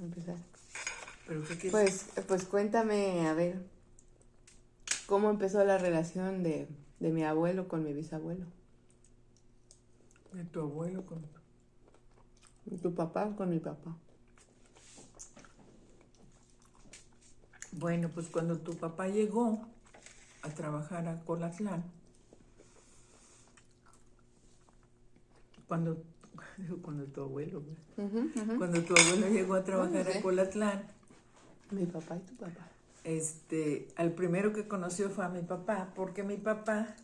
empezar. ¿Pero qué quieres? Pues cuéntame, a ver, ¿cómo empezó la relación de mi abuelo con mi bisabuelo? De tu abuelo con... ¿Tu papá con mi papá? Bueno, pues cuando tu papá llegó a trabajar a Colatlán, cuando tu abuelo, cuando tu abuelo llegó a trabajar a Colatlán, mi papá y tu papá. Al primero que conoció fue a mi papá, porque mi papá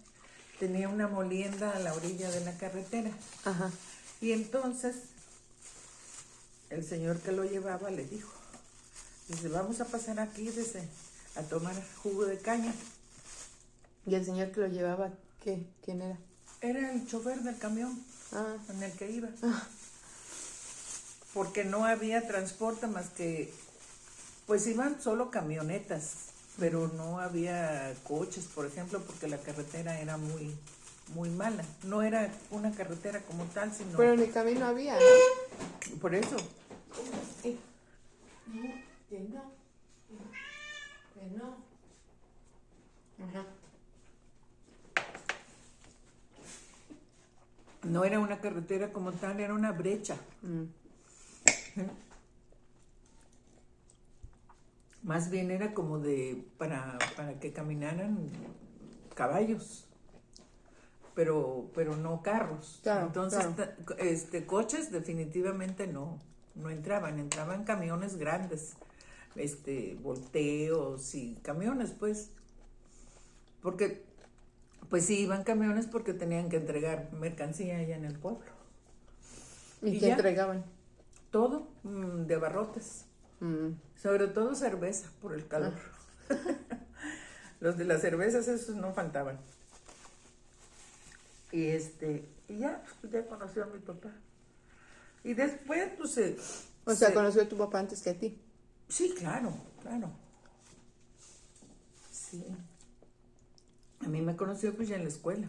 tenía una molienda a la orilla de la carretera. Ajá. Y entonces el señor que lo llevaba le dijo, dice, vamos a pasar aquí, dice, a tomar jugo de caña. ¿Y el señor que lo llevaba, qué? ¿Quién era? Era el chofer del camión en el que iba. Porque no había transporte más que, pues iban solo camionetas, pero no había coches, por ejemplo, porque la carretera era muy, muy mala. No era una carretera como tal, sino... Pero en el camino había, ¿no? Por eso. No. Ajá. No era una carretera como tal, era una brecha. Más bien era como para que caminaran caballos, pero no carros. Claro, Entonces, claro. Coches definitivamente no entraban camiones grandes, volteos y camiones, pues, porque, pues sí, iban camiones porque tenían que entregar mercancía allá en el pueblo. ¿Y qué entregaban? Todo, de abarrotes. Sobre todo cerveza, por el calor. Los de las cervezas, esos no faltaban. Y ya conoció a mi papá. Y después, pues... O sea, conoció a tu papá antes que a ti. Sí, claro. Sí. A mí me conoció pues ya en la escuela.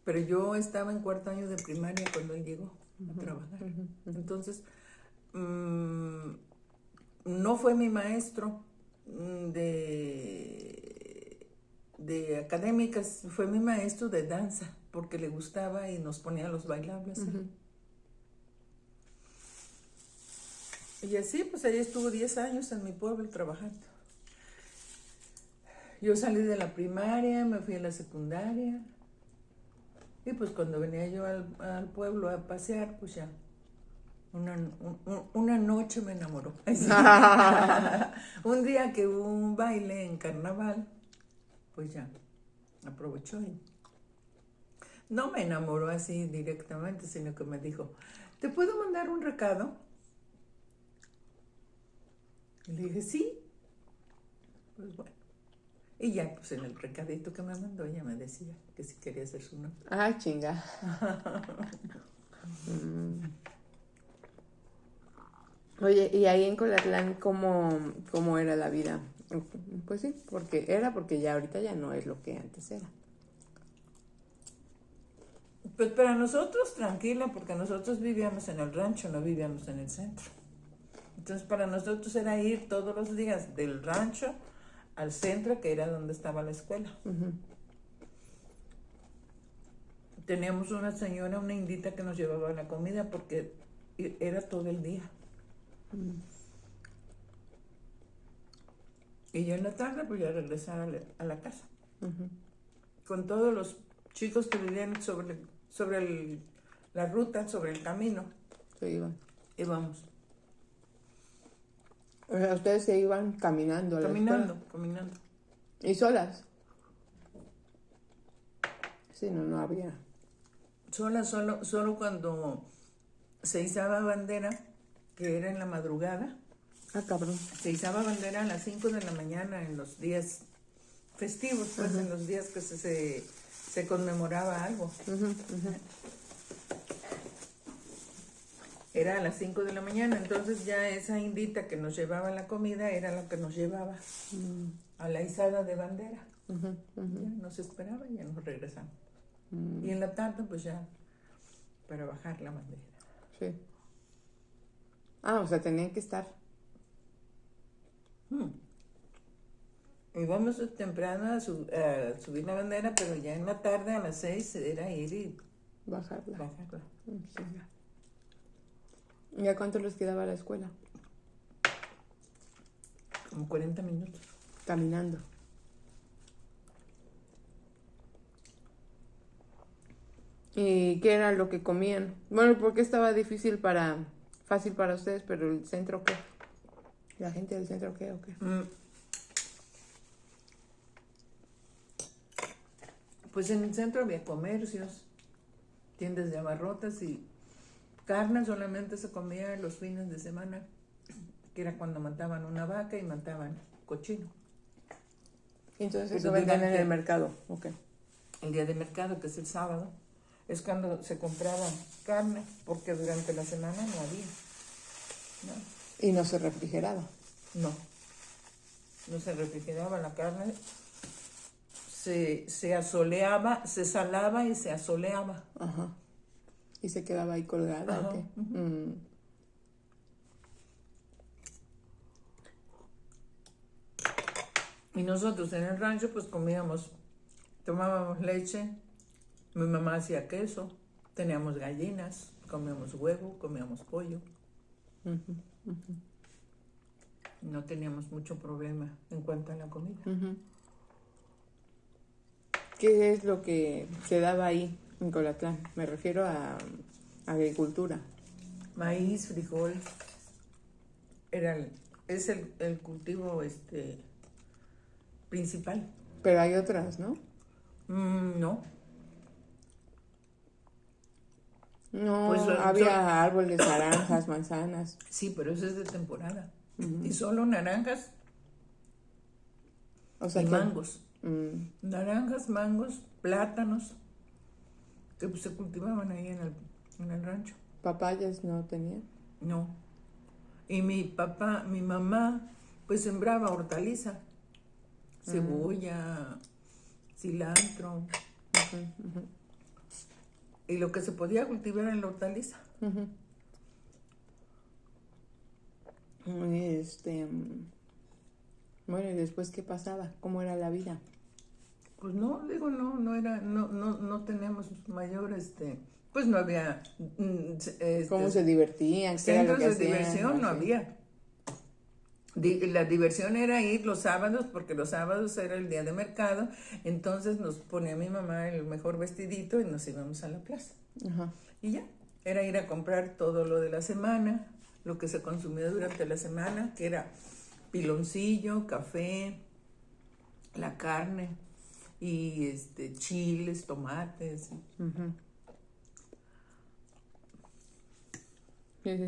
Pero yo estaba en 4º año de primaria cuando él llegó a trabajar. Entonces, no fue mi maestro de académicas, fue mi maestro de danza, porque le gustaba y nos ponía los bailables. Y así, pues ahí estuvo 10 años en mi pueblo trabajando. Yo salí de la primaria, me fui a la secundaria. Y pues cuando venía yo al pueblo a pasear, pues ya, una noche me enamoró. Un día que hubo un baile en carnaval, pues ya, aprovechó y no me enamoró así directamente, sino que me dijo, ¿te puedo mandar un recado? Y le dije, sí. Pues bueno. Y ya, pues en el recadito que me mandó, ella me decía que si quería ser su novia. Ah, chinga. Oye, ¿y ahí en Colatlán cómo era la vida? Pues sí, porque ya ahorita ya no es lo que antes era. Pues para nosotros tranquila, porque nosotros vivíamos en el rancho, no vivíamos en el centro. Entonces para nosotros era ir todos los días del rancho al centro, que era donde estaba la escuela. Teníamos una señora, una indita que nos llevaba la comida porque era todo el día. Y ya en la tarde pues ya regresar a la casa. Con todos los chicos que vivían sobre la ruta, sobre el camino. Se iban. Íbamos. O sea, ustedes se iban caminando a la escuela. Caminando. ¿Y solas? Sí, no había. Solo cuando se izaba bandera, que era en la madrugada. Ah, cabrón. Se izaba bandera a las 5 de la mañana en los días festivos, pues en los días que se conmemoraba algo. Era a las 5 de la mañana, entonces ya esa indita que nos llevaba la comida era la que nos llevaba a la izada de bandera. Ya nos esperaba y ya nos regresamos. Y en la tarde pues ya para bajar la bandera. Sí. Ah, o sea, tenían que estar. Íbamos temprano a subir la bandera, pero ya en la tarde a las 6 era ir y Bajarla. bajarla. Sí, ya. ¿Y a cuánto les quedaba la escuela? Como 40 minutos. Caminando. ¿Y qué era lo que comían? Bueno, porque estaba fácil para ustedes, pero el centro, ¿qué? ¿La gente del centro qué o qué? Pues en el centro había comercios, tiendas de abarrotas y carne solamente se comía los fines de semana, que era cuando mataban una vaca y mataban cochino. Entonces Pero eso vendían en durante- el mercado, ok. El día de mercado, que es el sábado, es cuando se compraba carne, porque durante la semana no había. Y no se refrigeraba. No se refrigeraba la carne, se asoleaba, se salaba y se asoleaba. Ajá. ¿Y se quedaba ahí colgada Ajá, o qué? Y nosotros en el rancho pues tomábamos leche, mi mamá hacía queso, teníamos gallinas, comíamos huevo, comíamos pollo. No teníamos mucho problema en cuanto a la comida. ¿Qué es lo que se daba ahí en Colatlán? Me refiero a agricultura. Maíz, frijol, es el cultivo principal. Pero hay otras, ¿no? No. No, Pues había árboles, naranjas, manzanas. sí, pero eso es de temporada. Y solo naranjas O sea y que mangos. Naranjas, mangos, plátanos, que pues, se cultivaban ahí en el rancho. papayas no tenía. No. Y mi mamá, pues sembraba hortaliza, cebolla, cilantro, y lo que se podía cultivar en la hortaliza. Bueno, ¿y después qué pasaba? ¿Cómo era la vida? Pues no, digo, no teníamos mayor, pues no había ¿Cómo se divertían? ¿Qué era lo centros que de hacían? diversión, no Así. había. La diversión era ir los sábados, porque los sábados era el día de mercado, entonces nos ponía mi mamá el mejor vestidito y nos íbamos a la plaza. Ajá. Y ya, era ir a comprar todo lo de la semana, lo que se consumía durante la semana, que era piloncillo, café, la carne y chiles, tomates. Sí.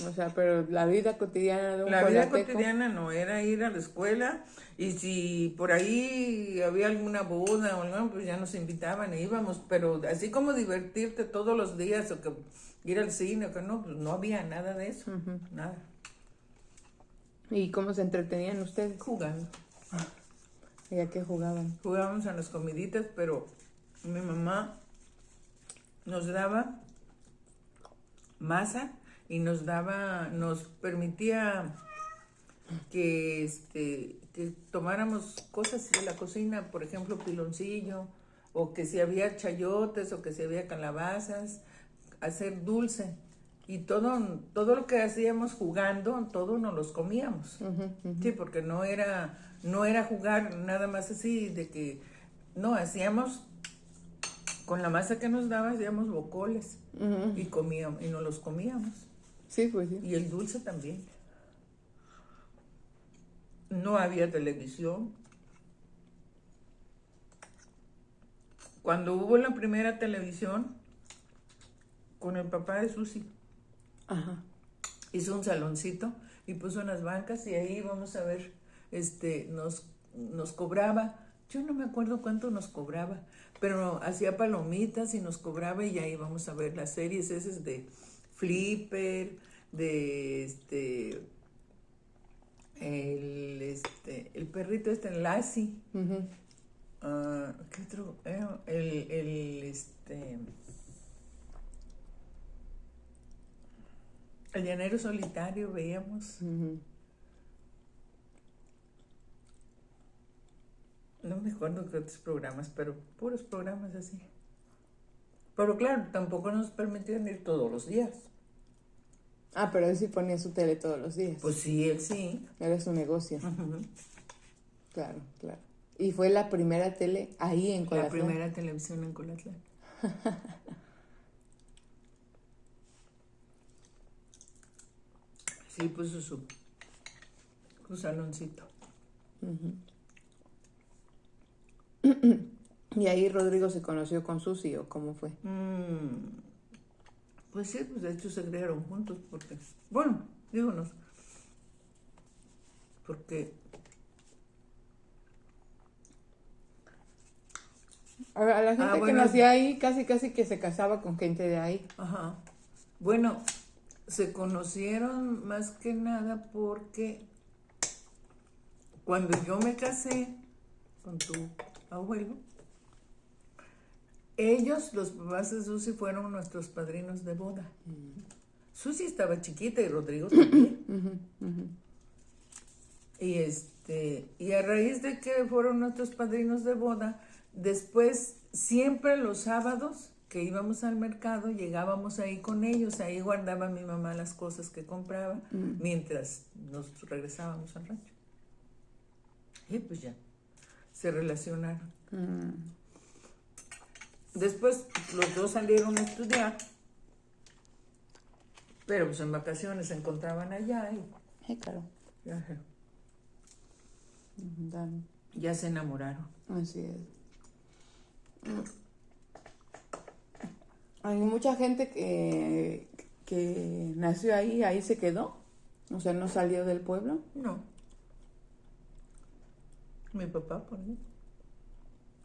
O sea, pero la vida cotidiana de un La vida colateco. cotidiana no era ir a la escuela y si por ahí había alguna boda o algo, pues ya nos invitaban e íbamos, pero así como divertirte todos los días o que ir al cine o que no, pues no había nada de eso, nada. ¿Y cómo se entretenían ustedes? Jugando. ¿Y a qué jugaban? Jugábamos a las comiditas, pero mi mamá nos daba masa y nos permitía que tomáramos cosas de la cocina, por ejemplo, piloncillo, o que si había chayotes, o que si había calabazas, hacer dulce. Y todo lo que hacíamos jugando, todo nos los comíamos. Sí, porque no era jugar nada más así, de que, no, hacíamos, con la masa que nos daba, hacíamos bocoles, y comíamos, y nos los comíamos. Sí, pues sí. Y el dulce también. No había televisión. Cuando hubo la primera televisión, con el papá de Susi, hizo un saloncito y puso unas bancas y ahí íbamos a ver, nos cobraba, yo no me acuerdo cuánto nos cobraba, pero hacía palomitas y nos cobraba y ahí íbamos a ver las series esas de Flipper, de el perrito Lassie. ¿Qué otro? El llanero solitario veíamos. Ujú. No me acuerdo qué otros programas, pero puros programas así. Pero claro, tampoco nos permitían ir todos los días. Ah, pero él sí ponía su tele todos los días. Pues sí, él sí. Era su negocio. Ujú. Claro, claro. Y fue la primera tele ahí en La Colatlán. primera televisión en Colatlán. Sí, puso su saloncito. Y ahí Rodrigo se conoció con Susi, ¿o cómo fue? Pues sí, pues de hecho se crearon juntos porque, bueno, díganos, porque A la gente que bueno, nacía ahí casi que se casaba con gente de ahí. ajá, bueno, se conocieron más que nada porque cuando yo me casé con tu abuelo, ellos, los papás de Susi, fueron nuestros padrinos de boda. Susi estaba chiquita y Rodrigo también. Y a raíz de que fueron nuestros padrinos de boda, después siempre los sábados que íbamos al mercado, llegábamos ahí con ellos, ahí guardaba mi mamá las cosas que compraba mientras nos regresábamos al rancho. Y pues ya, se relacionaron. Después los dos salieron a estudiar, pero pues en vacaciones se encontraban allá y Claro. ya se enamoraron. Así es. Hay mucha gente que nació ahí se quedó. O sea, no salió del pueblo. No. Mi papá, por mí.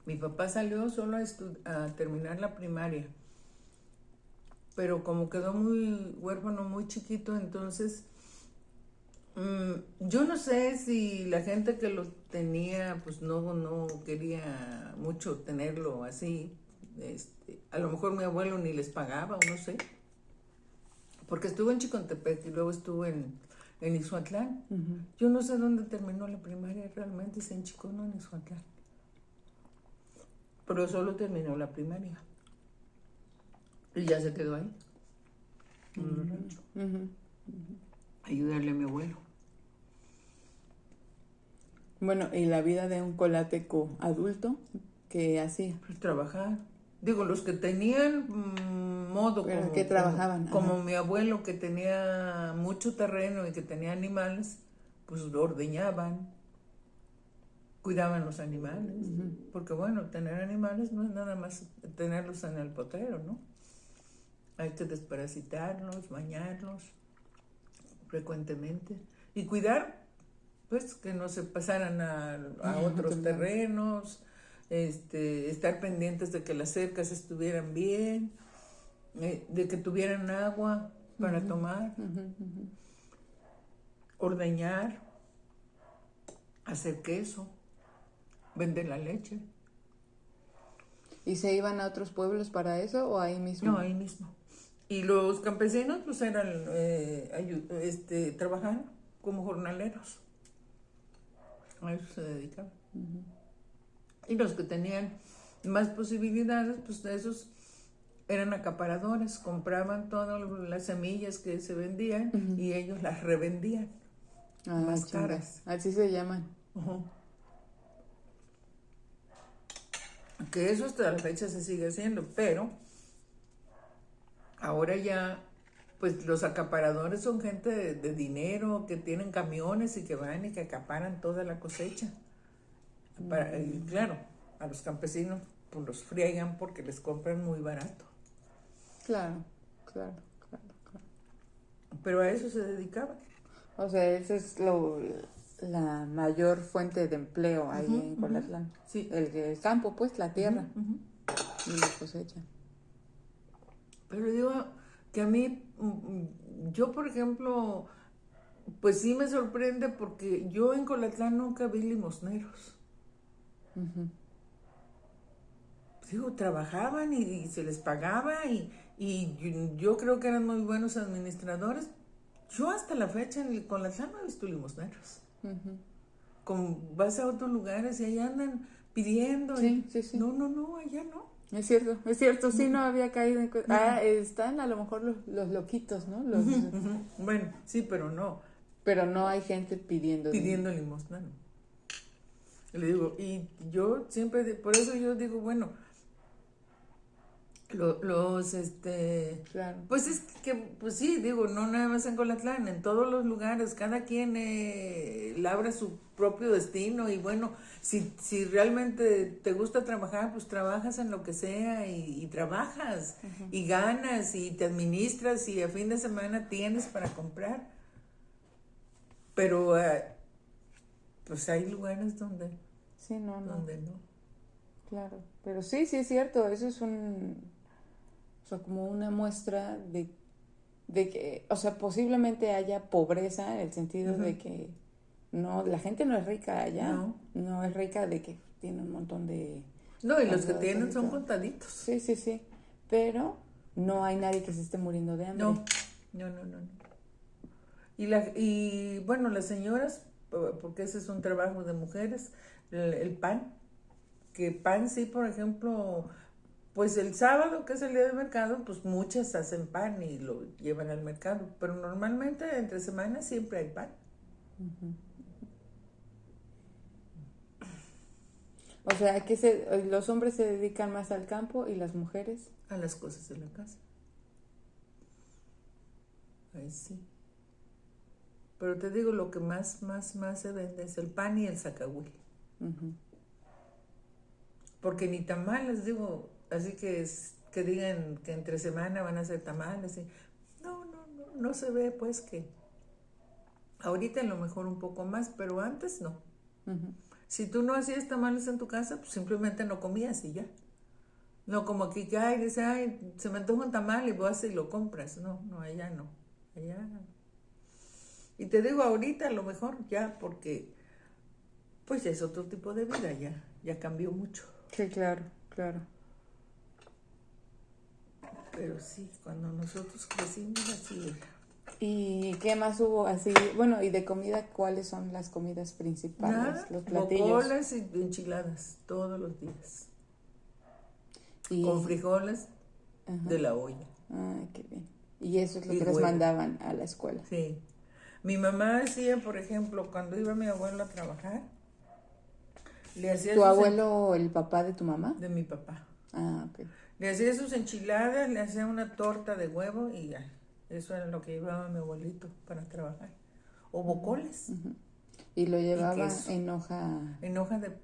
Mi papá salió solo a terminar la primaria. Pero como quedó muy huérfano, muy chiquito, entonces yo no sé si la gente que lo tenía, pues no quería mucho tenerlo así. A lo mejor mi abuelo ni les pagaba, o no sé. Porque estuvo en Chicontepec y luego estuvo en Ixhuatlán. Yo no sé dónde terminó la primaria realmente, si en Chico no en Ixhuatlán. Pero solo terminó la primaria. Y ya se quedó ahí. En el rancho. Ayudarle a mi abuelo. Bueno, y la vida de un colateco adulto, ¿qué hacía? Pues trabajar. Digo, los que tenían modo Pero como, ¿qué trabajaban? como mi abuelo que tenía mucho terreno y que tenía animales, pues lo ordeñaban, cuidaban los animales. Porque bueno, tener animales no es nada más tenerlos en el potrero, ¿no? Hay que desparasitarlos, bañarlos frecuentemente y cuidar, pues, que no se pasaran a otros terrenos, estar pendientes de que las cercas estuvieran bien, de que tuvieran agua para tomar, ordeñar, hacer queso, vender la leche. ¿Y se iban a otros pueblos para eso o ahí mismo? No, ahí mismo. Y los campesinos pues eran, trabajaban como jornaleros. A eso se dedicaban. Y los que tenían más posibilidades, pues esos eran acaparadores, compraban todas las semillas que se vendían y ellos las revendían más caras. Así se llaman. Que eso hasta la fecha se sigue haciendo, pero ahora ya, pues los acaparadores son gente de dinero, que tienen camiones y que van y que acaparan toda la cosecha. Y claro, a los campesinos pues los friegan porque les compran muy barato. Claro. Pero a eso se dedicaban. O sea, esa es la mayor fuente de empleo ahí en Colatlán. Sí. El campo, pues, la tierra. Y la cosecha. Pero digo que a mí, yo por ejemplo, pues sí me sorprende porque yo en Colatlán nunca vi limosneros. Digo, trabajaban y se les pagaba y yo creo que eran muy buenos administradores, Yo hasta la fecha con la no he visto limosneros. Ujú. Vas a otros lugares y ahí andan pidiendo. Sí, sí, sí. No, allá no. Es cierto, sí, no había caído en están a lo mejor los loquitos, ¿no? Bueno, sí, pero no. Pero no hay gente pidiendo limosna, no. Le digo, y yo siempre, por eso yo digo, bueno, Claro. pues es que, pues sí, digo, no nada más en Colatlán, en todos los lugares, cada quien labra su propio destino y bueno, si realmente te gusta trabajar, pues trabajas en lo que sea y trabajas y ganas y te administras y a fin de semana tienes para comprar. Pero, pues hay lugares donde Sí, no. donde no. Claro, pero sí es cierto, eso es o sea, como una muestra de que, o sea, posiblemente haya pobreza en el sentido de que la gente no es rica allá, no es rica de que tiene un montón de... No, y los que tienen son contaditos. Sí, pero no hay nadie que se esté muriendo de hambre. No. Y bueno, las señoras, porque ese es un trabajo de mujeres, el pan, que pan sí, por ejemplo, pues el sábado, que es el día del mercado, pues muchas hacen pan y lo llevan al mercado, pero normalmente entre semanas siempre hay pan. O sea, los hombres se dedican más al campo y las mujeres a las cosas de la casa. Ahí sí. Pero te digo, lo que más se vende es el pan y el zacahuil. Porque ni tamales, digo, así que digan que entre semana van a hacer tamales. No se ve pues que ahorita a lo mejor un poco más, pero antes no. Si tú no hacías tamales en tu casa, pues simplemente no comías y ya. No como aquí que dice, se me antoja un tamal y vas y lo compras. No, allá no. Allá no. Y te digo ahorita a lo mejor ya, porque pues ya es otro tipo de vida, ya cambió mucho. Sí, claro. Pero sí, cuando nosotros crecimos así era. ¿Y qué más hubo así? Bueno, y de comida, ¿cuáles son las comidas principales? Nada, los platillos. bocolas y enchiladas todos los días. Con frijoles de la olla. Ay, qué bien. Y eso es lo que les mandaban a la escuela. Sí. Mi mamá hacía, por ejemplo, cuando iba mi abuelo a trabajar, le hacía... ¿Tu abuelo, el papá de tu mamá? De mi papá. Ah, ok. Le hacía sus enchiladas, le hacía una torta de huevo y ya. Eso era lo que llevaba mi abuelito para trabajar. O bocoles. Y lo llevaba en hoja... En hoja de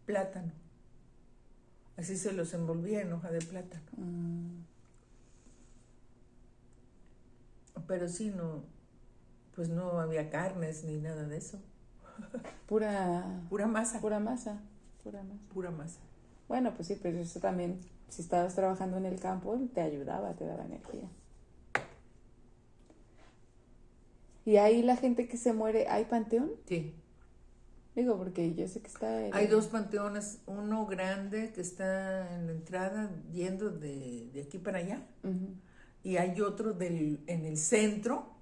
plátano. Así se los envolvía en hoja de plátano. Pero sí, pues no había carnes ni nada de eso. Pura masa. Bueno, pues sí, pero eso también, si estabas trabajando en el campo, te ayudaba, te daba energía. ¿Y ahí la gente que se muere, hay panteón? Sí. Digo, porque yo sé que está... Hay dos panteones, uno grande que está en la entrada yendo de aquí para allá, y hay otro en el centro,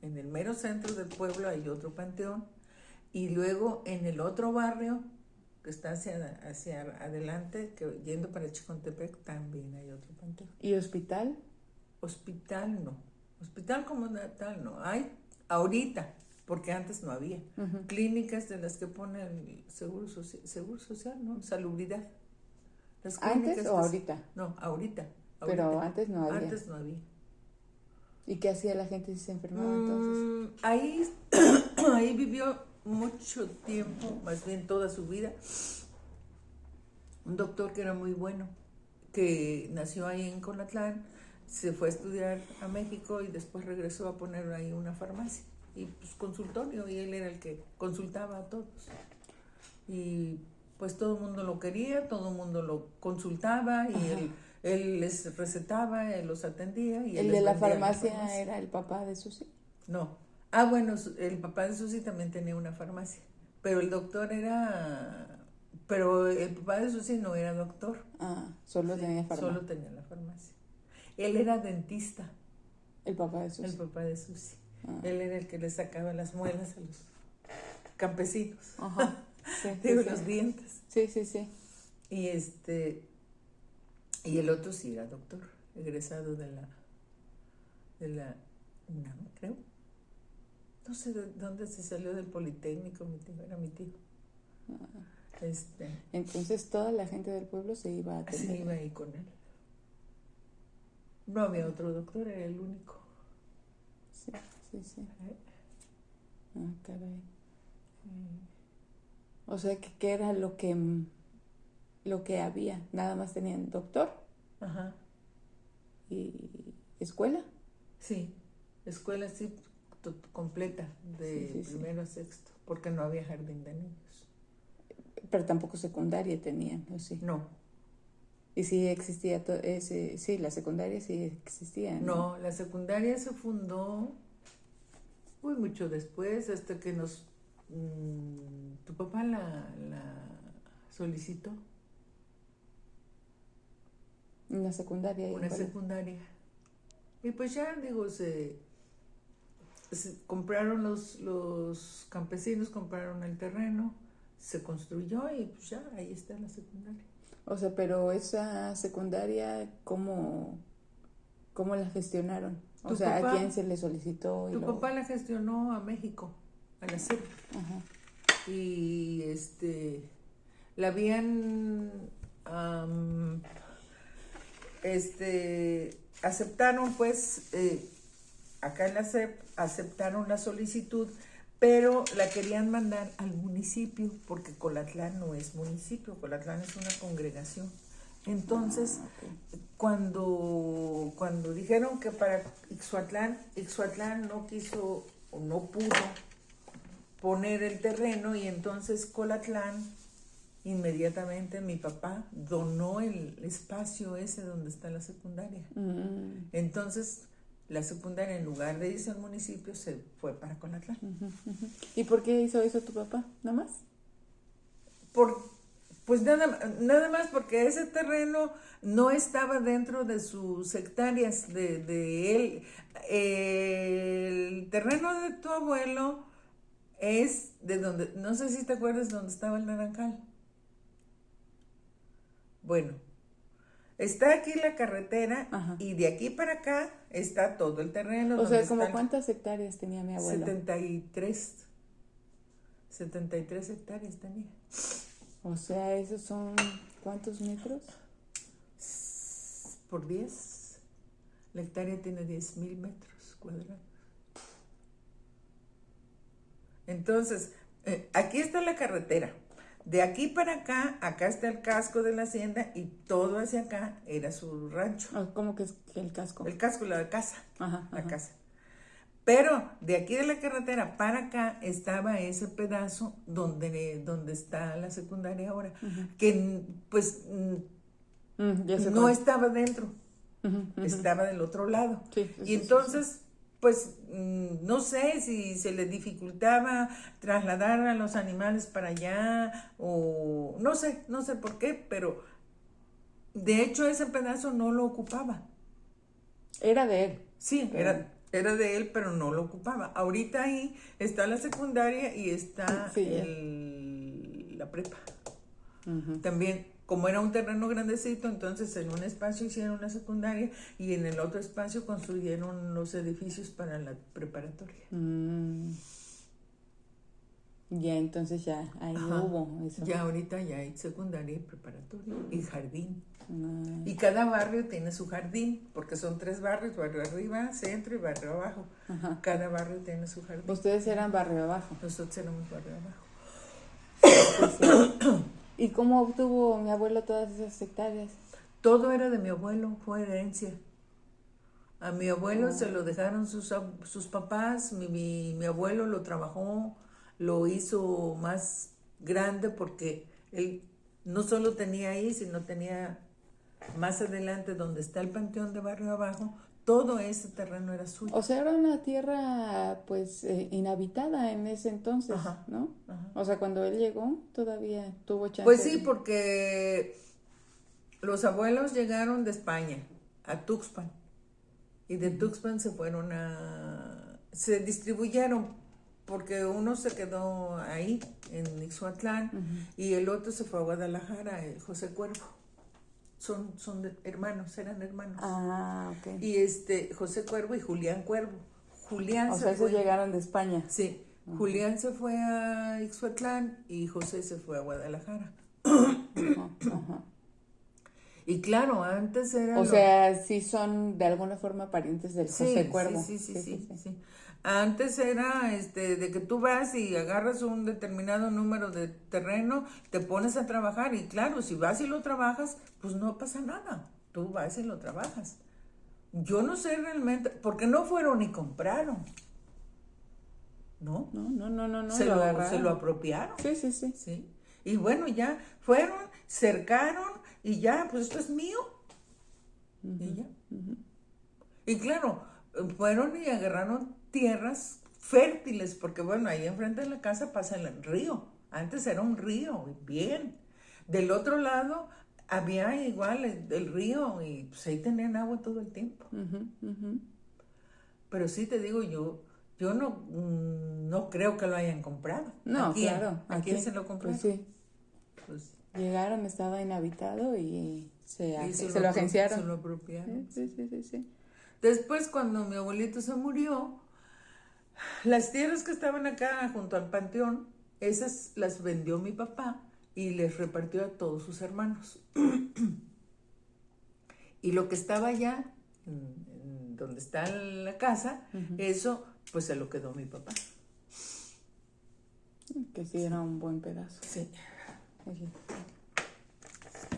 en el mero centro del pueblo hay otro panteón, y luego en el otro barrio que está hacia adelante, yendo para Chicontepec, también hay otro panteón. ¿Y hospital? Hospital no, hospital como tal no, hay ahorita, porque antes no había. Clínicas de las que pone el seguro social, ¿no? Salubridad. Las ¿Antes o ahorita? No, ahorita. Pero antes no había. Antes no había. ¿Y qué hacía la gente si se enfermaba entonces? Ahí vivió mucho tiempo, más bien toda su vida, un doctor que era muy bueno, que nació ahí en Colatlán, se fue a estudiar a México y después regresó a poner ahí una farmacia. Y pues consultorio, y él era el que consultaba a todos. Y pues todo el mundo lo quería, todo el mundo lo consultaba, y él les recetaba, él los atendía. Y ¿El de la farmacia era el papá de Susi? No. Bueno, el papá de Susi también tenía una farmacia, pero el doctor pero el papá de Susi no era doctor. Solo tenía farmacia. Solo tenía la farmacia. Él era dentista. El papá de Susi. El papá de Susi. Él era el que le sacaba las muelas a los campesinos. Ajá. Sí, Digo, sí, los sí. dientes. Sí, sí, sí. Y y el otro sí era doctor, egresado de la UNAM, creo. No sé de dónde se salió del Politécnico, mi tío, era mi tío. Entonces toda la gente del pueblo se iba a Sí, atender. iba ahí con él. No había otro doctor, era el único. Sí, sí, sí. Ah, caray. O sea, que ¿qué era lo que había? Nada más tenían doctor Ajá, y escuela. sí. Escuela así completa, de Sí, sí, sí. primero a sexto, porque no había jardín de niños. Pero tampoco secundaria tenían, ¿o sí? No, Y sí existía, sí, la secundaria sí existía, ¿no? no, la secundaria se fundó muy mucho después, hasta que tu papá la solicitó, Una secundaria. ahí en una Puebla. secundaria. Y pues ya, digo, se compraron los campesinos, compraron el terreno, se construyó y pues ya, ahí está la secundaria. O sea, pero esa secundaria, ¿cómo la gestionaron? O Tu sea, ¿a papá- quién se le solicitó? Tu papá la gestionó a México, a la CEP. Ajá. Y la habían aceptaron pues acá en la CEP aceptaron la solicitud, pero la querían mandar al municipio porque Colatlán no es municipio, Colatlán es una congregación. Entonces, cuando dijeron que para Ixhuatlán no quiso o no pudo poner el terreno, y entonces Colatlán, inmediatamente mi papá donó el espacio ese donde está la secundaria. Entonces, la secundaria, en lugar de irse al municipio, se fue para Colatlán. ¿Y por qué hizo eso tu papá? ¿Nada más? Pues nada más porque ese terreno no estaba dentro de sus hectáreas de él. El terreno de tu abuelo es de donde, no sé si te acuerdas, donde estaba el naranjal. Bueno, está aquí la carretera. Ajá. Y de aquí para acá está todo el terreno. O sea, ¿como cuántas hectáreas tenía mi abuelo? 73 hectáreas tenía. O sea, ¿esos son cuántos metros? Por 10. La hectárea tiene 10,000 metros cuadrados. Entonces, aquí está la carretera. De aquí para acá está el casco de la hacienda, y todo hacia acá era su rancho. ¿Cómo que es el casco? El casco, la casa. Ajá, la casa. Pero de aquí de la carretera para acá estaba ese pedazo donde está la secundaria ahora, que pues no estaba dentro, estaba del otro lado. Sí, y entonces, pues no sé si se le dificultaba trasladar a los animales para allá, o no sé por qué, pero de hecho ese pedazo no lo ocupaba. Era de él. Sí, era de él, pero no lo ocupaba. Ahorita ahí está la secundaria y está la prepa. También, como era un terreno grandecito, entonces en un espacio hicieron la secundaria y en el otro espacio construyeron los edificios para la preparatoria. Ya, entonces ya ahí hubo eso. Ya ahorita ya hay secundaria y preparatoria y jardín. Y cada barrio tiene su jardín, porque son 3 barrios: barrio arriba, centro y barrio abajo. Cada barrio tiene su jardín. ¿Ustedes eran barrio abajo? Nosotros éramos barrio abajo. Pues, ¿y cómo obtuvo mi abuelo todas esas hectáreas? Todo era de mi abuelo, fue herencia. A mi abuelo se lo dejaron sus papás. Mi abuelo lo trabajó, lo hizo más grande, porque él no solo tenía ahí, sino tenía más adelante, donde está el panteón de barrio abajo. Todo ese terreno era suyo. O sea, era una tierra pues inhabitada en ese entonces, ¿no? O sea, cuando él llegó todavía tuvo chance. Pues sí, porque los abuelos llegaron de España a Tuxpan, y de Tuxpan se fueron a se distribuyeron porque uno se quedó ahí en Ixhuatlán y el otro se fue a Guadalajara, el José Cuervo. Son hermanos, eran hermanos. Ah, ok. Y José Cuervo y Julián Cuervo. Julián o sea, esos llegaron de España. Sí, Julián se fue a Ixhuatlán y José se fue a Guadalajara. Ajá. Y claro, antes era... O sea, sí son de alguna forma parientes del José Cuervo. Sí. Antes era de que tú vas y agarras un determinado número de terreno, te pones a trabajar y claro, si vas y lo trabajas, pues no pasa nada. Tú vas y lo trabajas. Yo no sé realmente, porque no fueron ni compraron. ¿No? No. Se lo apropiaron. Sí. Y bueno, ya fueron, cercaron y ya, pues esto es mío. Y ya. Y claro, fueron y agarraron tierras fértiles, porque bueno, ahí enfrente de la casa pasa el río. Antes era un río, bien. Del otro lado había igual el río y pues ahí tenían agua todo el tiempo. Pero sí te digo, yo no creo que lo hayan comprado. No, claro. ¿A quién se lo compraron? Pues sí. Pues, llegaron, estaba inhabitado y se se lo agenciaron. Se lo apropiaron. Sí. Después, cuando mi abuelito se murió, las tierras que estaban acá junto al panteón, esas las vendió mi papá y les repartió a todos sus hermanos. Y lo que estaba allá, donde está la casa, eso pues se lo quedó mi papá. Que sí era un buen pedazo. Sí.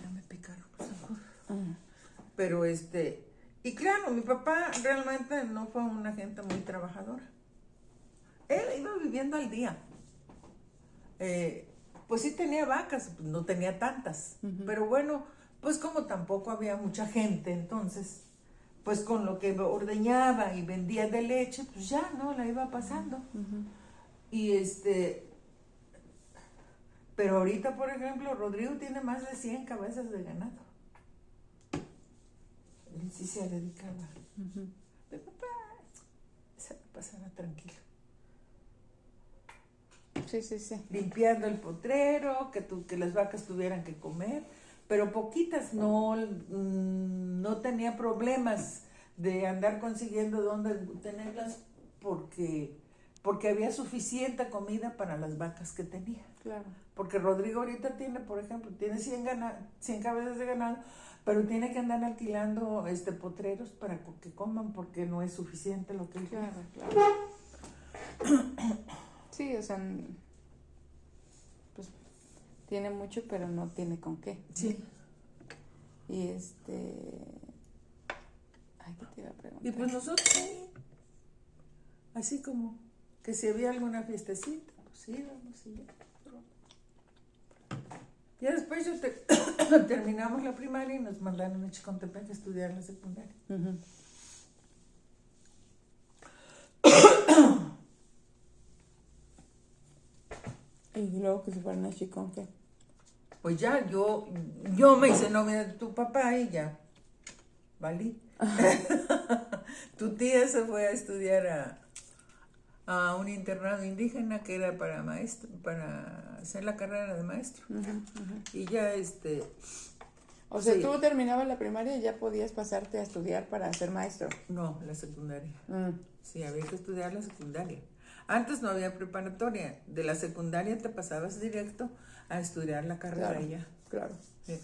Ya me picaron los ojos. Pero y claro, mi papá realmente no fue una gente muy trabajadora. Él iba viviendo al día. Pues sí tenía vacas, no tenía tantas. Pero bueno, pues como tampoco había mucha gente, entonces, pues con lo que ordeñaba y vendía de leche, pues ya, ¿no? La iba pasando. Y pero ahorita, por ejemplo, Rodrigo tiene más de 100 cabezas de ganado. Él sí se dedicaba. Mi papá se pasaba tranquilo. Sí. Limpiando el potrero, que las vacas tuvieran que comer, pero poquitas, no tenía problemas de andar consiguiendo dónde tenerlas porque había suficiente comida para las vacas que tenía. Claro. Porque Rodrigo ahorita tiene, por ejemplo, tiene 100 cabezas de ganado, pero tiene que andar alquilando potreros para que coman porque no es suficiente lo que él Claro. Sí, o sea, pues tiene mucho, pero no tiene con qué. Sí. Y ay, ¿qué te iba a preguntar? Y pues nosotros así como que si había alguna fiestecita, pues íbamos y ya. Ya después terminamos la primaria y nos mandaron a Chicontepec a estudiar la secundaria. Y luego que se fueron a Chicón, ¿qué? Pues ya, yo me hice novia de tu papá y ya, valí. Tu tía se fue a estudiar a un internado indígena que era para maestro, para hacer la carrera de maestro. Y ya O sea, tú terminabas la primaria y ya podías pasarte a estudiar para ser maestro. No, la secundaria. Sí, había que estudiar la secundaria. Antes no había preparatoria. De la secundaria te pasabas directo a estudiar la carrera ya. Claro. Sí.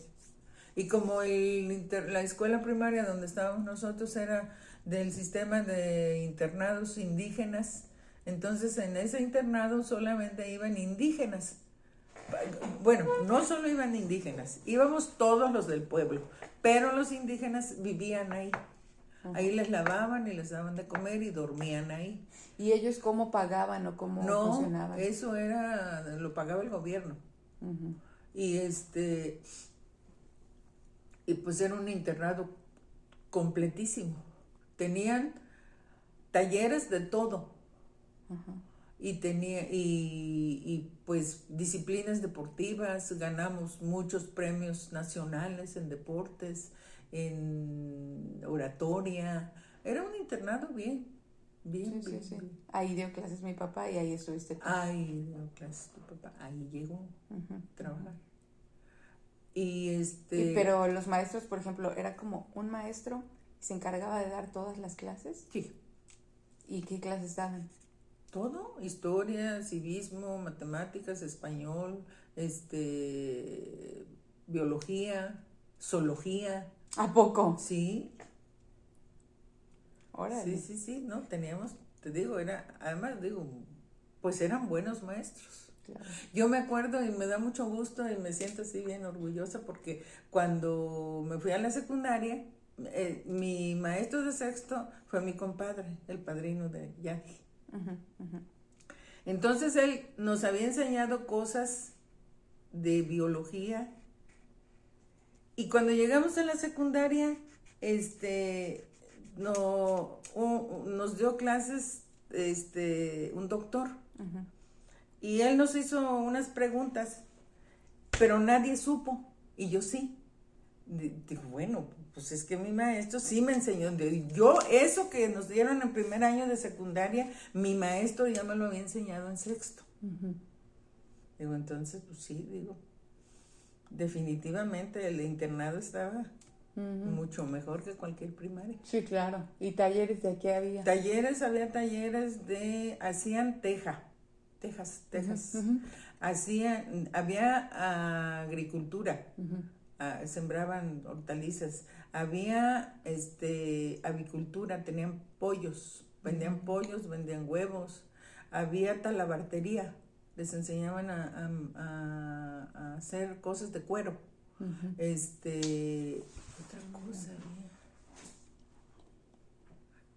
Y como la escuela primaria donde estábamos nosotros era del sistema de internados indígenas, entonces en ese internado solamente iban indígenas. Bueno, no solo iban indígenas, íbamos todos los del pueblo, pero los indígenas vivían ahí. Ahí les lavaban y les daban de comer y dormían ahí. ¿Y ellos cómo pagaban o cómo funcionaban? No, eso lo pagaba el gobierno. Y y pues era un internado completísimo. Tenían talleres de todo. Y pues disciplinas deportivas, ganamos muchos premios nacionales en deportes, en oratoria. Era un internado bien bien, Sí, bien, sí, sí. bien. Ahí dio clases mi papá y ahí estuviste tú. Ahí dio clases tu papá, ahí llegó Ujú, a trabajar. Y pero los maestros, por ejemplo, era como un maestro y se encargaba de dar todas las clases. sí, ¿Y qué clases daban? todo, historia, civismo, matemáticas, español, biología, zoología, ¿A poco? sí, Órale. sí, no, teníamos, te digo, además digo, pues eran buenos maestros. Claro. Yo me acuerdo y me da mucho gusto y me siento así bien orgullosa porque cuando me fui a la secundaria, mi maestro de sexto fue mi compadre, el padrino de Yadi. Ujú, ujú. Entonces él nos había enseñado cosas de biología y cuando llegamos a la secundaria, nos dio clases, un doctor. Ujú. Y él nos hizo unas preguntas, pero nadie supo, y yo sí. Digo, bueno, pues es que mi maestro sí me enseñó. Yo, eso que nos dieron en primer año de secundaria, mi maestro ya me lo había enseñado en sexto. Ujú. Digo, entonces, pues sí, digo, definitivamente el internado estaba Ujú. mucho mejor que cualquier primaria. Sí, claro. ¿Y talleres de qué había? Había talleres hacían Tejas. Ujú, Había agricultura, ujú. sembraban hortalizas, había avicultura, tenían pollos, vendían pollos, vendían huevos, había talabartería, les enseñaban a hacer cosas de cuero, Ujú. otra cosa había,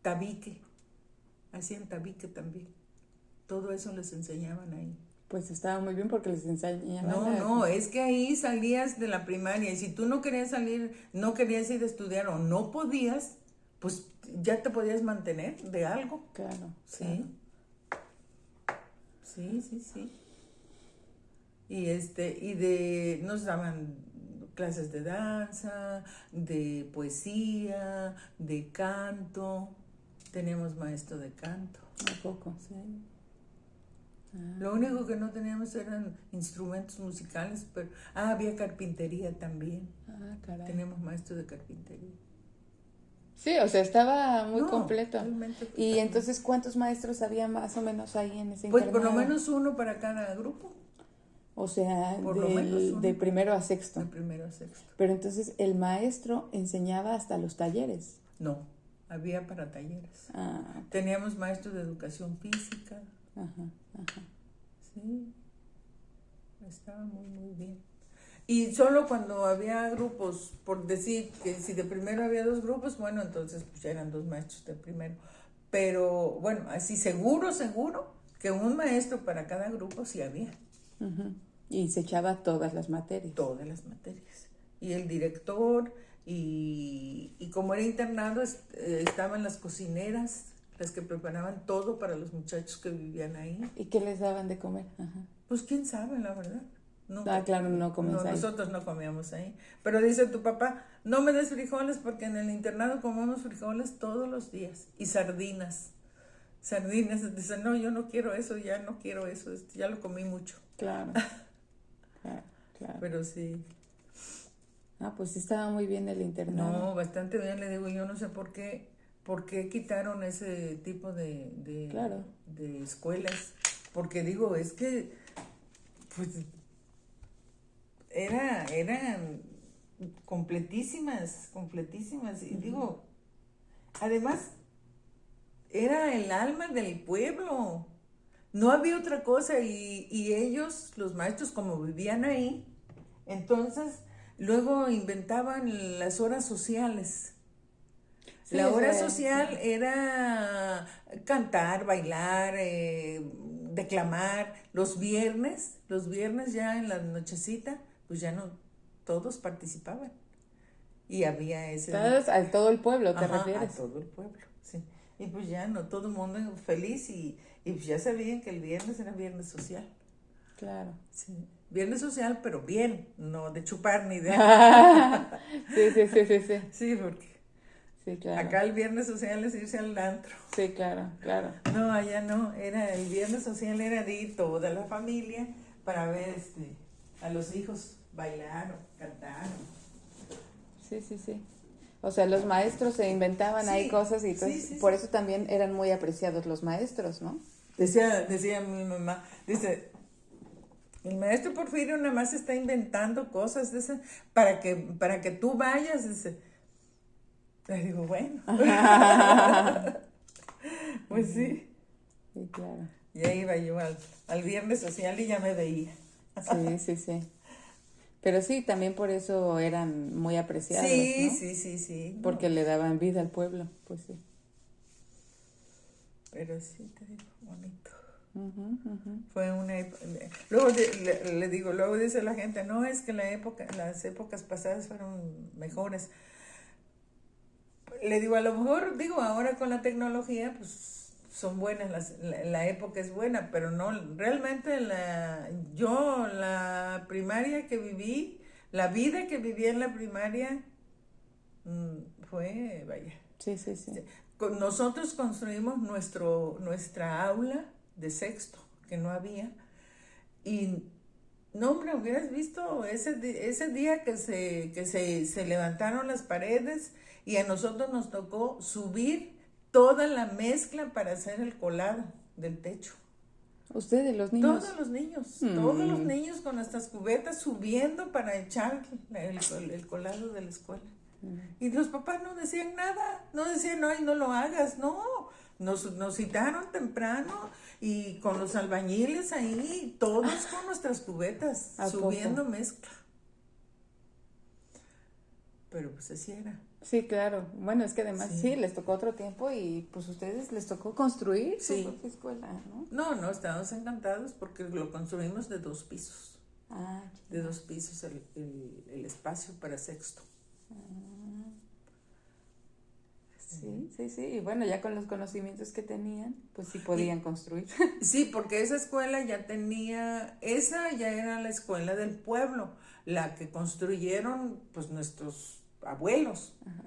tabique, hacían tabique también, todo eso les enseñaban ahí. Pues estaba muy bien porque les enseñaban. No, es que ahí salías de la primaria y si tú no querías salir, no querías ir a estudiar o no podías, pues ya te podías mantener de algo. Claro. Sí. Claro. Sí. Nos daban clases de danza, de poesía, de canto. Teníamos maestro de canto. ¿A poco? Sí. Ah. Lo único que no teníamos eran instrumentos musicales, pero había carpintería también. Ah, caray. Tenemos maestro de carpintería. Sí, o sea, estaba muy No, completo. realmente Y totalmente. entonces, ¿cuántos maestros había más o menos ahí en ese Pues internado? por lo menos uno para cada grupo, O sea, por lo menos uno. de primero a sexto. de primero a sexto. Pero entonces el maestro enseñaba hasta los talleres. No, había para talleres. Ah, Teníamos maestros de educación física, ajá. sí, estaba muy bien. Y solo cuando había grupos, por decir que si de primero había 2 grupos, bueno, entonces pues ya eran 2 maestros de primero. Pero bueno, así seguro que un maestro para cada grupo sí había. Ujú. Y se echaba todas las materias. Todas las materias. Y el director, y como era internado, estaban las cocineras, las que preparaban todo para los muchachos que vivían ahí. ¿Y qué les daban de comer? Ajá. Pues quién sabe, la verdad. Ah, claro, no comías ahí. Nosotros no comíamos ahí. Pero dice tu papá, no me des frijoles porque en el internado comemos frijoles todos los días. Y sardinas. Dice, no, yo no quiero eso, ya no quiero eso, ya lo comí mucho. Claro. Claro. Pero sí. Ah, pues sí estaba muy bien el internado. No, bastante bien, le digo, yo no sé por qué quitaron ese tipo Claro. de escuelas. Porque digo, es que, pues, eran completísimas. Y digo, además, era el alma del pueblo. No había otra cosa y ellos, los maestros, como vivían ahí, entonces luego inventaban las horas sociales. Sí, La hora sí. social era cantar, bailar, declamar. Los viernes ya en la nochecita, pues ya no, todos participaban. Y había ese... A todo el pueblo, ¿te Ajá, refieres? a todo el pueblo, sí. Y pues ya no, todo el mundo feliz y pues ya sabían que el viernes era viernes social. Claro. Sí. Viernes social, pero bien, no de chupar ni de... Sí. Sí, porque... Sí, claro. Acá el viernes social es irse al antro. Sí, claro, claro. No, allá no, era el viernes social era de ir toda la familia para ver a los hijos bailar o cantar. Sí, sí, sí. O sea, los maestros se inventaban Sí, ahí cosas y entonces sí, sí, por sí. eso también eran muy apreciados los maestros, ¿no? Decía mi mamá, dice, el maestro Porfirio nada más está inventando cosas, dice, para que tú vayas, dice. Le digo, bueno, pues sí. Sí, claro. Ya iba yo al viernes social y ya me veía. Sí, sí, sí. Pero sí, también por eso eran muy apreciados, Sí, ¿no? sí, sí, sí. No, Porque le daban vida al pueblo, pues sí. pero sí, te digo, bonito. Ujú, ujú. Fue una luego le digo, luego dice la gente, no, es que las épocas pasadas fueron mejores. Le digo, a lo mejor, digo, ahora con la tecnología, pues son buenas, la época es buena, pero no, realmente yo la primaria que viví, la vida que viví en la primaria, fue, vaya. Sí, sí, sí. Nosotros construimos nuestra aula de sexto, que no había, y no, hombre, hubieras visto ese día que se levantaron las paredes y a nosotros nos tocó subir toda la mezcla para hacer el colado del techo. Ustedes, los niños. Todos los niños con nuestras cubetas subiendo para echar el colado de la escuela. Y los papás no decían nada, no decían, no, no lo hagas, no. Nos citaron temprano y con los albañiles ahí, todos con nuestras cubetas, subiendo mezcla. Pero pues así era. Sí, claro. Bueno, es que además sí, les tocó otro tiempo y pues ustedes les tocó construir su propia escuela, ¿no? No, estábamos encantados porque lo construimos de 2 pisos. Ah, de 2 pisos el espacio para sexto. Sí, sí, sí. Y bueno, ya con los conocimientos que tenían, pues sí podían construir. Sí, porque esa escuela esa ya era la escuela del pueblo, la que construyeron pues nuestros abuelos. Ajá.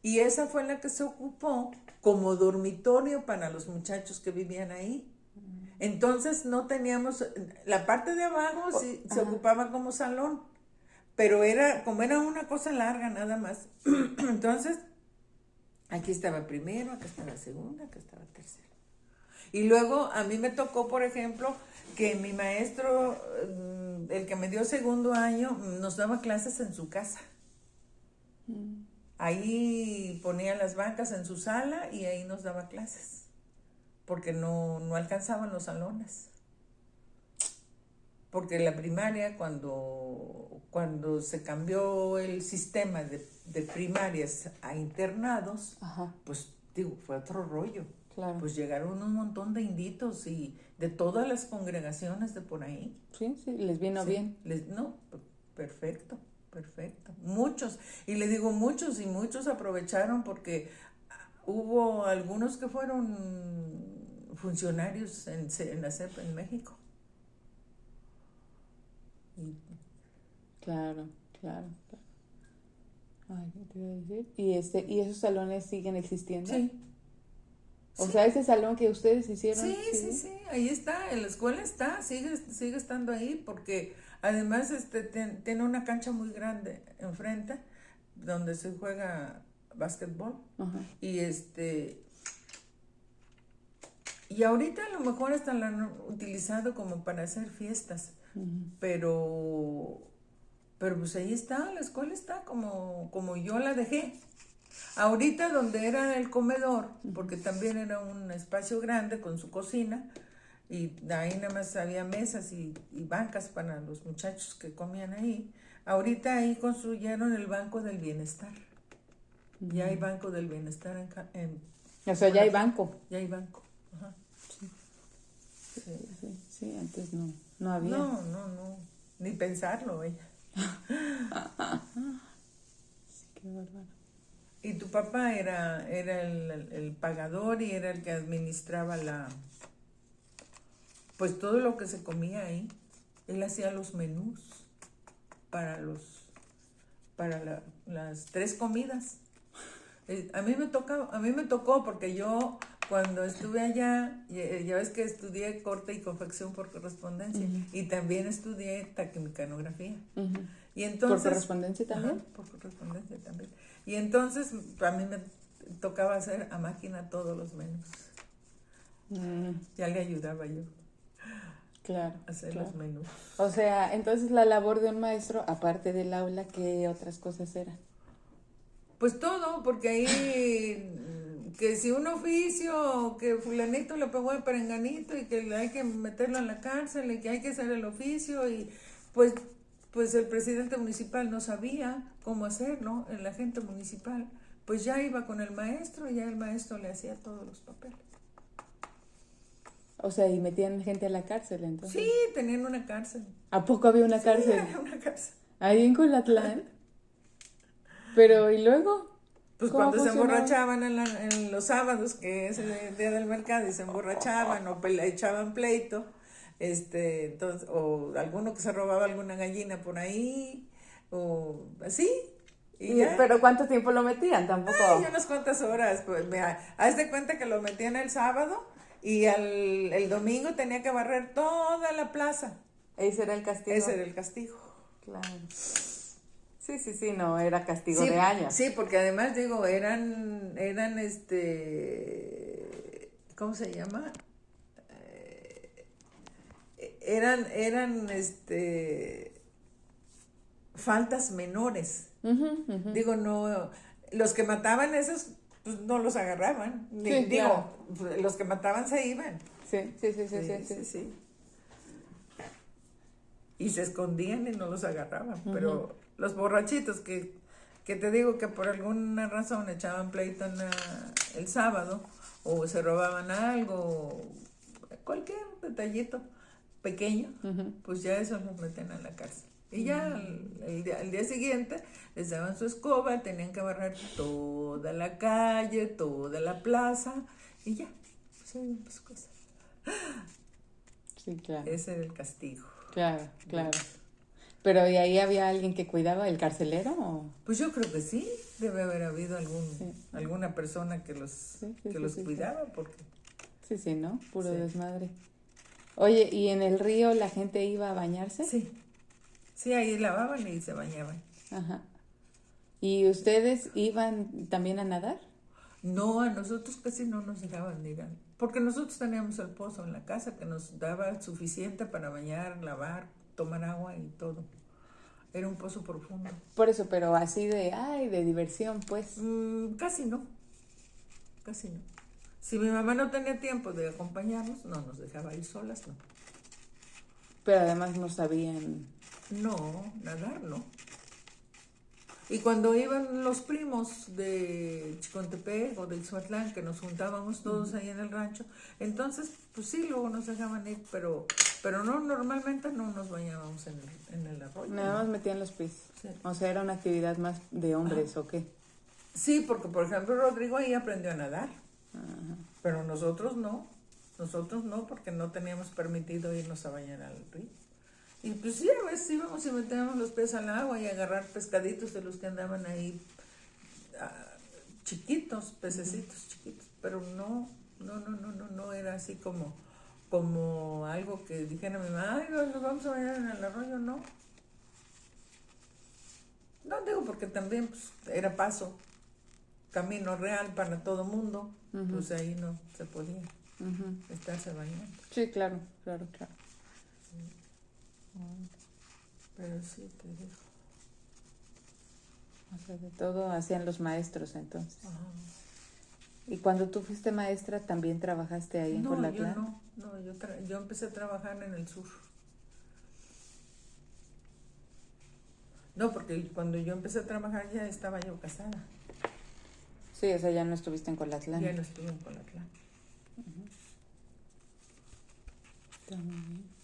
Y esa fue la que se ocupó como dormitorio para los muchachos que vivían ahí. Entonces no teníamos, la parte de abajo sí se ocupaba como salón, pero como era una cosa larga nada más. Entonces, aquí estaba primero, acá estaba segunda, acá estaba tercero. Y luego a mí me tocó, por ejemplo, que mi maestro, el que me dio segundo año, nos daba clases en su casa. Ahí ponía las bancas en su sala y ahí nos daba clases, porque no alcanzaban los salones. Porque la primaria, cuando se cambió el sistema de primarias a internados, pues digo, fue otro rollo. Claro. Pues llegaron un montón de inditos y de todas las congregaciones de por ahí. Sí, sí, les vino bien. Perfecto, perfecto. Muchos, y le digo muchos, y muchos aprovecharon porque hubo algunos que fueron funcionarios en la CEP en México. Claro, claro, claro. Ay, ¿qué te iba a decir? ¿Y esos salones siguen existiendo? Sí. O sea, ese salón que ustedes hicieron. Sí, ahí está, en la escuela está, sigue estando ahí, porque además tiene una cancha muy grande enfrente, donde se juega básquetbol. Ajá. Y ahorita a lo mejor hasta lo han utilizado como para hacer fiestas. Pero pues ahí está, la escuela está como yo la dejé. Ahorita donde era el comedor, porque también era un espacio grande con su cocina, y ahí nada más había mesas y bancas para los muchachos que comían ahí. Ahorita ahí construyeron el Banco del Bienestar. Ya hay Banco del Bienestar o sea, ya hay banco. Ya hay banco. Ajá. Sí, antes no había. No, ni pensarlo, ella. Sí, qué bárbaro. Y tu papá era el pagador y era el que administraba pues todo lo que se comía ahí. Él hacía los menús para las 3 comidas. A mí me tocó porque yo cuando estuve allá, ya ves que estudié corte y confección por correspondencia y también estudié taquimecanografía. Y entonces, ¿por correspondencia también? Ajá, por correspondencia también. Y entonces a mí me tocaba hacer a máquina todos los menús. Ya le ayudaba yo. Claro. Hacer los menús. O sea, entonces la labor de un maestro, aparte del aula, ¿qué otras cosas eran? Pues todo, porque ahí, que si un oficio, que fulanito le pegó a perenganito y que hay que meterlo en la cárcel y que hay que hacer el oficio y pues el presidente municipal no sabía cómo hacerlo, el agente municipal, pues ya iba con el maestro y ya el maestro le hacía todos los papeles. O sea, y metían gente a la cárcel, entonces. Sí, tenían una cárcel. ¿A poco había una cárcel? Sí, había una cárcel. Ahí en Colatlán. Pero, ¿y luego? Pues cuando se emborrachaban en los sábados, que es el día del mercado, y se emborrachaban o echaban pleito, entonces, o alguno que se robaba alguna gallina por ahí, o así. ¿Pero cuánto tiempo lo metían? Tampoco. Ay, unas cuantas horas. Pues, haz de cuenta que lo metían el sábado y el domingo tenía que barrer toda la plaza. Ese era el castigo. Ese era el castigo. Claro. Sí, no, era castigo de años. Sí, porque además, digo, eran ¿cómo se llama? Eran faltas menores. Digo, no, los que mataban esos, pues no los agarraban. Sí, digo, los que mataban se iban. Sí. Y se escondían y no los agarraban, pero los borrachitos que te digo que por alguna razón echaban pleito el sábado o se robaban algo, cualquier detallito pequeño, pues ya esos los meten a la cárcel. Y ya al día siguiente les daban su escoba, tenían que barrer toda la calle, toda la plaza y ya, pues hay muchas cosas. Sí, claro. Ese era el castigo. Claro. Pero ¿y ahí había alguien que cuidaba, el carcelero? ¿O? Pues yo creo que sí, debe haber habido alguna persona que los cuidaba, porque... Sí, ¿no? Puro desmadre. Oye, ¿y en el río la gente iba a bañarse? Sí, ahí lavaban y se bañaban. Ajá. ¿Y ustedes iban también a nadar? No, a nosotros casi no nos dejaban ir, porque nosotros teníamos el pozo en la casa que nos daba suficiente para bañar, lavar, tomar agua y todo. Era un pozo profundo. Por eso, pero así de diversión, pues. Casi no. Si mi mamá no tenía tiempo de acompañarnos, no nos dejaba ir solas, no. Pero además no sabían... No, nadar no. Y cuando iban los primos de Chicontepec o de Ixhuatlán, que nos juntábamos todos ahí en el rancho, entonces, pues sí, luego nos dejaban ir, pero no, normalmente no nos bañábamos en el arroyo. Nada más metían los pies. Sí. O sea, era una actividad más de hombres, ¿o qué? Sí, porque por ejemplo Rodrigo ahí aprendió a nadar, pero nosotros no, porque no teníamos permitido irnos a bañar al río. Y pues sí, a veces íbamos y metíamos los pies al agua y agarrar pescaditos de los que andaban ahí, chiquitos, pececitos chiquitos, pero no era así como algo que dijera mi mamá, ay, nos vamos a bañar en el arroyo, no. No digo porque también pues, era paso, camino real para todo mundo, pues ahí no se podía estarse bañando. Sí, claro. Pero sí, te digo. O sea, de todo hacían los maestros entonces. Ajá. ¿Y cuando tú fuiste maestra también trabajaste ahí en Colatlán? Yo empecé a trabajar en el sur. No, porque cuando yo empecé a trabajar ya estaba yo casada. Sí, o sea, ya no estuviste en Colatlán. Ya no estuve en Colatlán. Está muy bien.